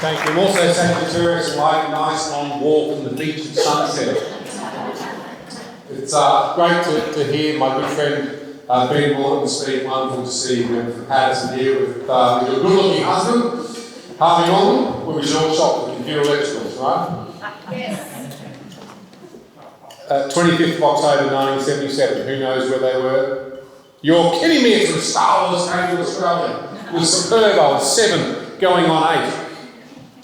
Thank you. I'm also saying to tourists like a nice long walk on the beach at sunset. It's great to hear my good friend Ben Morton speak. Wonderful to see you in Patterson here with your good-looking husband, Harvey Norman. We was all shocked with computer electricals, right? Yes. 25th of October 1977. Who knows where they were? You're kidding me! It's when Star Wars came to Australia. It was superb. I was 7, going on 8.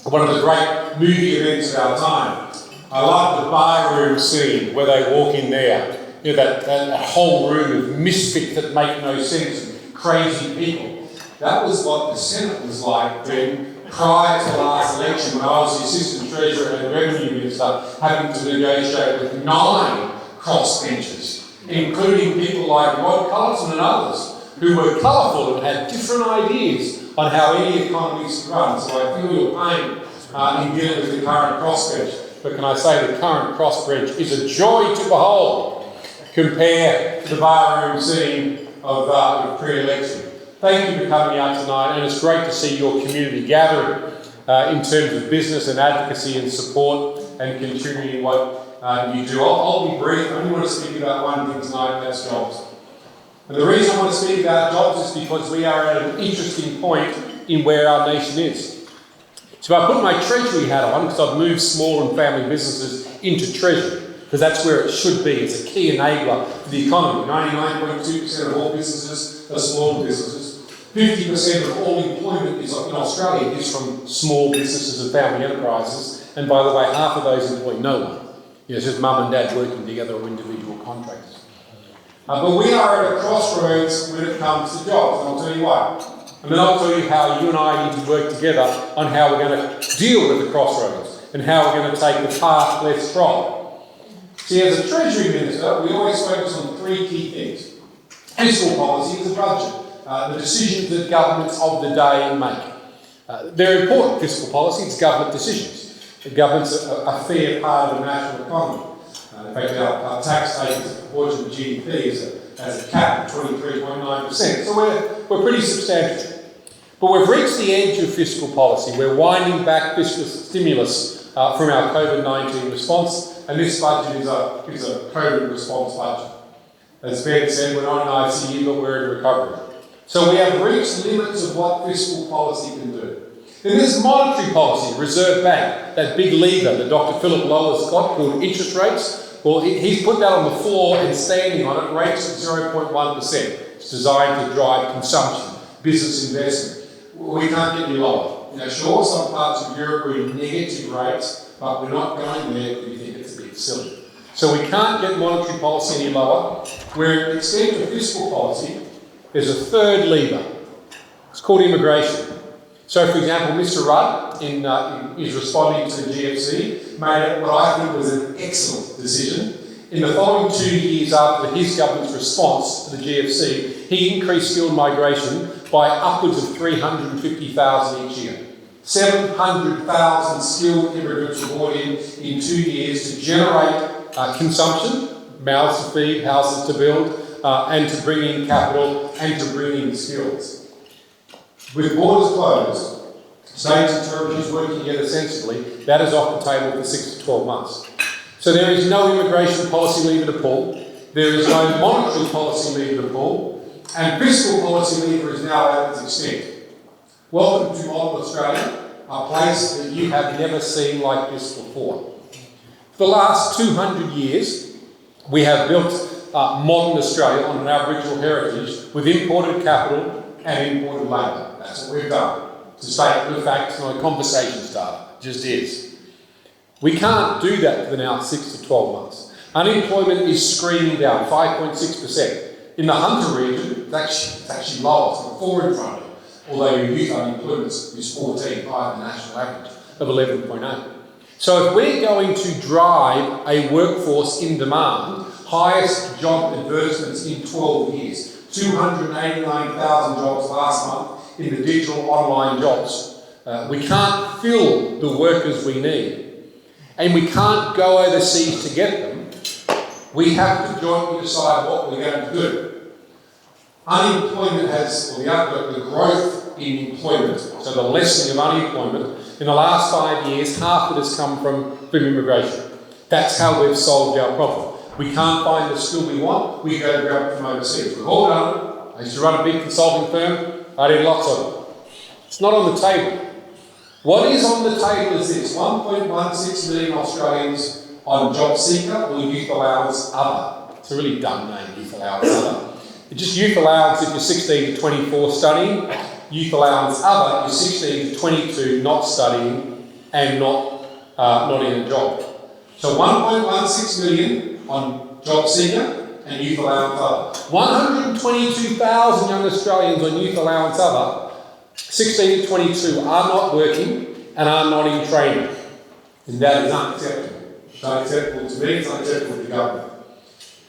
One of the great movie events of our time. I love the bar room scene where they walk in there. You know, that whole room of misfits that make no sense and crazy people. That was what the Senate was like then, prior to the last election, when I was the Assistant Treasurer and Revenue Minister, having to negotiate with 9 crossbenchers, including people like Rod Cullerton and others, who were colourful and had different ideas on how any economy should run. So I feel your pain in dealing with the current crossbench. But can I say the current crossbench is a joy to behold compared to the barroom scene of pre-election. Thank you for coming out tonight, and it's great to see your community gathering in terms of business and advocacy and support and continuing what you do. I'll be brief. I only want to speak about one thing tonight, and that's jobs. And the reason I want to speak about jobs is because we are at an interesting point in where our nation is. So I put my Treasury hat on, because I've moved small and family businesses into Treasury, because that's where it should be. It's a key enabler for the economy. 99.2% of all businesses are small businesses. 50% of all employment in Australia is from small businesses and family enterprises. And by the way, half of those employ no one. It's just mum and dad working together or individual contractors. But we are at a crossroads when it comes to jobs, and I'll tell you why. And then I'll tell you how you and I need to work together on how we're going to deal with the crossroads and how we're going to take the path less trod. See, as a Treasury Minister, we always focus on 3 key things. Fiscal policy is the budget, the decisions that governments of the day make. They're important, fiscal policy, it's government decisions. The government's a fair part of the national economy. In fact, our tax rate as a proportion of GDP has a cap of 23.9%. So we're pretty substantial. But we've reached the edge of fiscal policy. We're winding back fiscal stimulus from our COVID-19 response, and this budget is a COVID response budget. As Ben said, we're not in ICU, but we're in recovery. So we have reached limits of what fiscal policy can do. Then there's monetary policy, Reserve Bank, that big lever that Dr. Philip Lower's got called interest rates. Well, he's put that on the floor and standing on it, rates at 0.1%. It's designed to drive consumption, business investment. We can't get any lower. Sure, some parts of Europe are in negative rates, but we're not going there because we think it's a bit silly. So we can't get monetary policy any lower. Where extent of fiscal policy, there's a third lever. It's called immigration. So, for example, Mr. Rudd, is responding to the GFC, made what I think was an excellent decision. In the following 2 years after his government's response to the GFC, he increased skilled migration by upwards of 350,000 each year. 700,000 skilled immigrants were brought in 2 years to generate consumption, mouths to feed, houses to build, and to bring in capital and to bring in skills. With borders closed, states and territories working together sensibly, that is off the table for 6 to 12 months. So there is no immigration policy lever to pull, there is no monetary policy lever to pull, and fiscal policy lever is now at its extent. Welcome to modern Australia, a place that you have never seen like this before. For the last 200 years, we have built modern Australia on an Aboriginal heritage with imported capital and imported labour. That's what we've done. To state the facts, not a conversation starter. It just is. We can't do that for the now 6 to 12 months. Unemployment is screaming down, 5.6%. In the Hunter region, it's actually lower, it's got 4 in front of it. Although your youth unemployment is 14, higher than the national average of 11.8. So if we're going to drive a workforce in demand, highest job advertisements in 12 years, 289,000 jobs last month in the digital online jobs. We can't fill the workers we need. And we can't go overseas to get them. We have to jointly decide what we're going to do. Unemployment the growth in employment, so the lessening of unemployment, In the last 5 years, half of it has come from immigration. That's how we've solved our problem. We can't find the skill we want, we go to grab it from overseas. We've all done it. I used to run a big consulting firm, I did lots of it. It's not on the table. What is on the table is this: 1.16 million Australians on job seeker or youth allowance other. It's a really dumb name, youth allowance other. It's just youth allowance if you're 16 to 24 studying, youth allowance other, you're 16 to 22 not studying and not in a job. So 1.16 million on job seeker and youth allowance other. 122,000 young Australians on youth allowance other, 16 to 22, are not working and are not in training. And that is unacceptable. It's unacceptable to me, it's unacceptable to the government.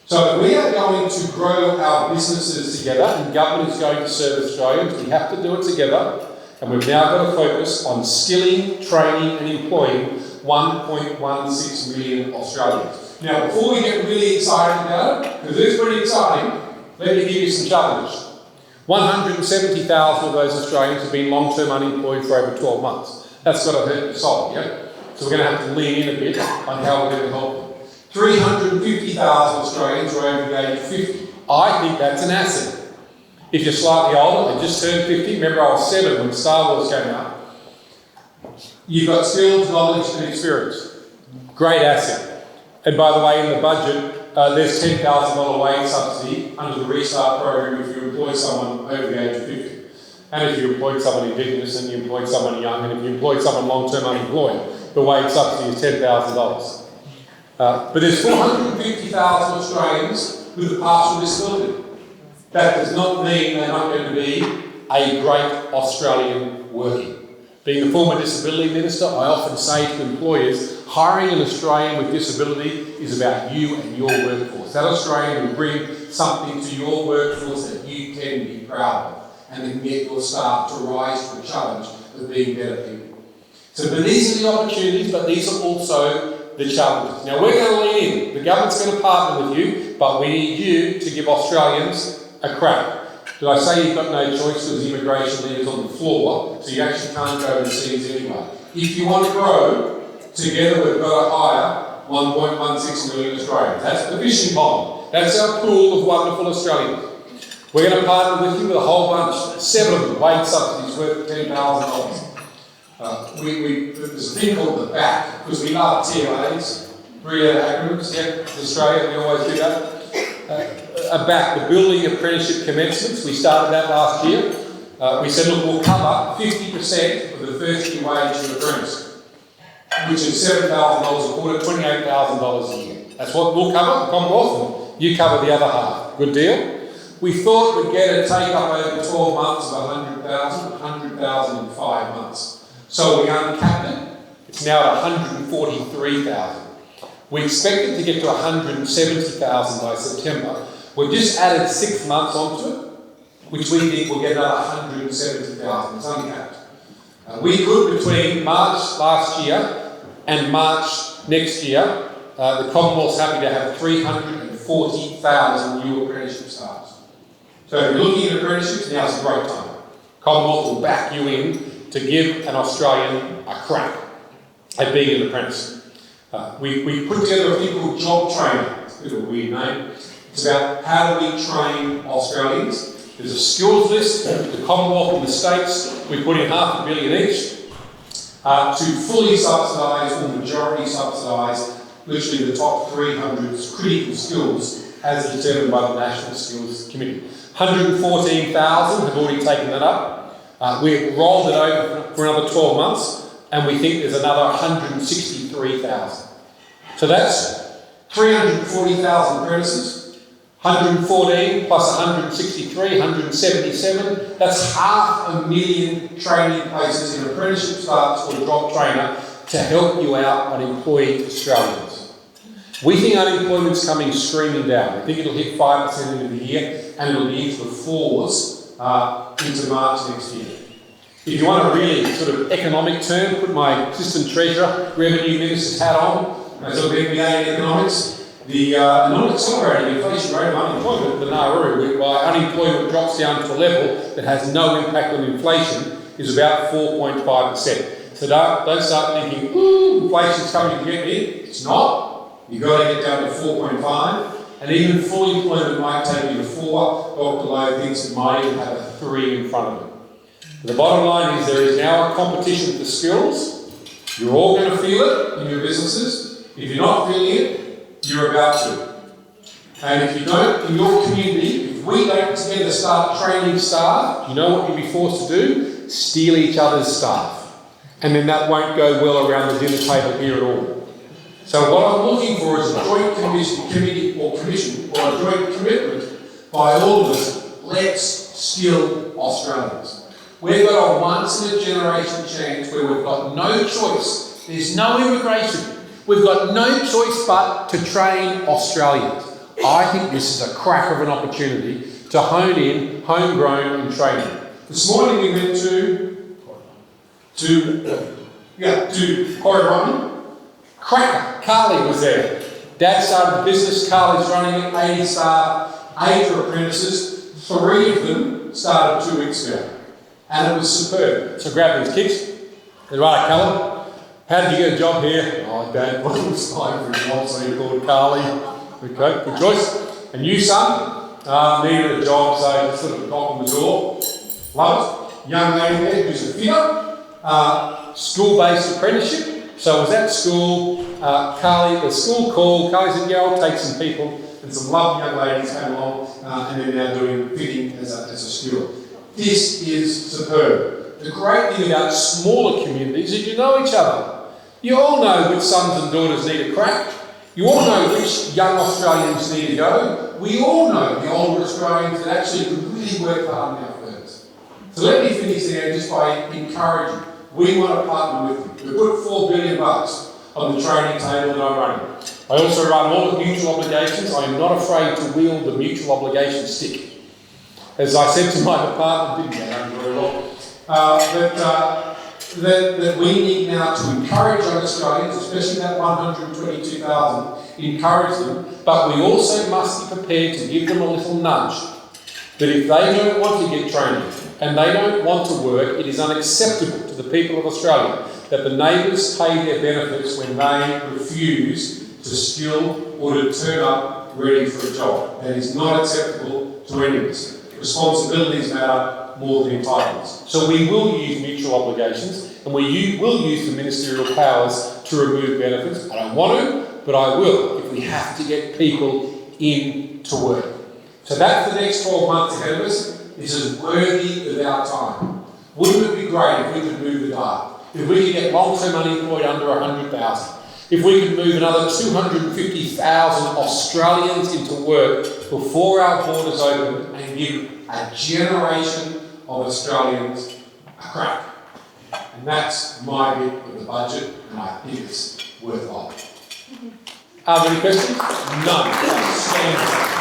So if we are going to grow our businesses together and government is going to serve Australians, we have to do it together. And we've now got to focus on skilling, training and employing 1.16 million Australians. Now, before we get really excited about it, because it's pretty exciting, let me give you some challenges. 170,000 of those Australians have been long-term unemployed for over 12 months. That's got to hurt your soul, yeah? So we're going to have to lean in a bit on how we're going to help them. 350,000 Australians are over the age of 50. I think that's an asset. If you're slightly older, I just turned 50. Remember, I was 7 when Star Wars came out. You've got skills, knowledge and experience. Great asset. And by the way, in the budget, there's $10,000 wage subsidy under the Restart program if you employ someone over the age of 50. And if you employed someone Indigenous and you employed someone young and if you employed someone long-term unemployed, the wage subsidy is $10,000. But there's 450,000 Australians with a partial disability. That does not mean they're not going to be a great Australian working. Being the former disability minister, I often say to employers, hiring an Australian with disability is about you and your workforce. That Australian will bring something to your workforce that you can be proud of and then get your staff to rise to the challenge of being better people. So these are the opportunities, but these are also the challenges. Now we're going to lean in. The government's going to partner with you, but we need you to give Australians a crack. Did I say you've got no choice because immigration leaders on the floor, so you actually can't go overseas anyway? If you want to grow, together we've got to hire 1.16 million Australians. That's the fishing pond. That's our pool of wonderful Australians. We're going to partner with you with a whole bunch, 7 of them, wage subsidies worth $10,000. There's a thing called the BAC, because we love TLAs, three-letter acronyms, yeah, in Australia, we always do that. A BAC, the Building Apprenticeship Commencements, we started that last year. We said, look, we'll cover 50% of the first year wage of an apprentice, which is $7,000 a quarter, $28,000 a year. That's what we'll cover, the Commonwealth, and you cover the other half. Good deal? We thought we'd get a take-up over 12 months of 100,000 in 5 months. So we uncapped it. It's now at 143,000. We expect it to get to 170,000 by September. We've just added 6 months onto it, which we think will get another 170,000. It's uncapped. We could, between March last year and March next year, the Commonwealth's happy to have 340,000 new apprenticeship starts. So if you're looking at apprenticeships, now's a great time. Commonwealth will back you in to give an Australian a crack at being an apprentice. We put together a thing called Job Trainer. It's a bit of a weird name. It's about how do we train Australians. There's a skills list. The Commonwealth and the states, we put in $500 million each to fully subsidise or majority subsidise literally the top 300 critical skills as determined by the National Skills Committee. 114,000 have already taken that up. We've rolled it over for another 12 months and we think there's another 163,000. So that's 340,000 apprentices, 114 plus 163, 177. That's 500,000 training places in apprenticeship starts or job trainer to help you out on employing Australians. We think unemployment's coming screaming down. We think it'll hit 5% into the year and it'll be into the 4s into March next year. If you want a really sort of economic term, put my Assistant Treasurer, Revenue Minister's hat on, sort of MBA in economics, the non-accelerating inflation rate of unemployment, the Nauru, whereby unemployment drops down to a level that has no impact on inflation, is about 4.5%. So don't start thinking, ooh, inflation's coming to get me. It's not. You've got to get down to 4.5. And even full employment might take you to 4, Dr. Lowe thinks it might even have a 3 in front of it. The bottom line is there is now a competition for skills. You're all going to feel it in your businesses. If you're not feeling it, you're about to. And if you don't, in your community, if we don't together start training staff, you know what you'll be forced to do? Steal each other's staff. And then that won't go well around the dinner table here at all. So what I'm looking for is a joint commission or a joint commitment by all of us. Let's skill Australians. We've got a once-in-a-generation chance where we've got no choice. There's no immigration. We've got no choice but to train Australians. I think this is a crack of an opportunity to hone in homegrown and training. This morning we went to Corridon. Cracker. Carly was there. Dad started the business. Carly's running it. 80 staff, 8 apprentices. 3 of them started 2 weeks ago. And it was superb. So grab these kids. They're right, Callum. How did you get a job here? Oh, Dad was applying for a job, so he called Carly. Okay, good choice. And you, son, needed a job, so sort of knock on the door. Love it. Young lady there who's a figure. School-based apprenticeship. So I was at school, Carly, the school called, Carly said, yeah, I'll take some people, and some lovely young ladies came along, and they're now doing fitting as a skill. This is superb. The great thing about smaller communities is you know each other. You all know which sons and daughters need a crack. You all know which young Australians need to go. We all know the older Australians that actually could really work hard in our firms. So let me finish there just by encouraging. We want to partner with you. We put $4 billion on the training table that I'm running. I also run all the mutual obligations. I am not afraid to wield the mutual obligation stick. As I said to my department, didn't get very well, that we need now to encourage young Australians, especially that 122,000, encourage them, but we also must be prepared to give them a little nudge. That if they don't want to get training and they don't want to work, it is unacceptable to the people of Australia that the neighbours pay their benefits when they refuse to skill or to turn up ready for a job. That is not acceptable to any of us. Responsibilities matter more than entitlements. So we will use mutual obligations and we will use the ministerial powers to remove benefits. I don't want to, but I will if we have to get people in to work. So that's the next 12 months ahead of us. This is worthy of our time. Wouldn't it be great if we could move the dial? If we could get long-term unemployed under 100,000? If we could move another 250,000 Australians into work before our borders open and give a generation of Australians a crack? And that's my bit of the budget, and I think it's worthwhile. Are there any questions? None.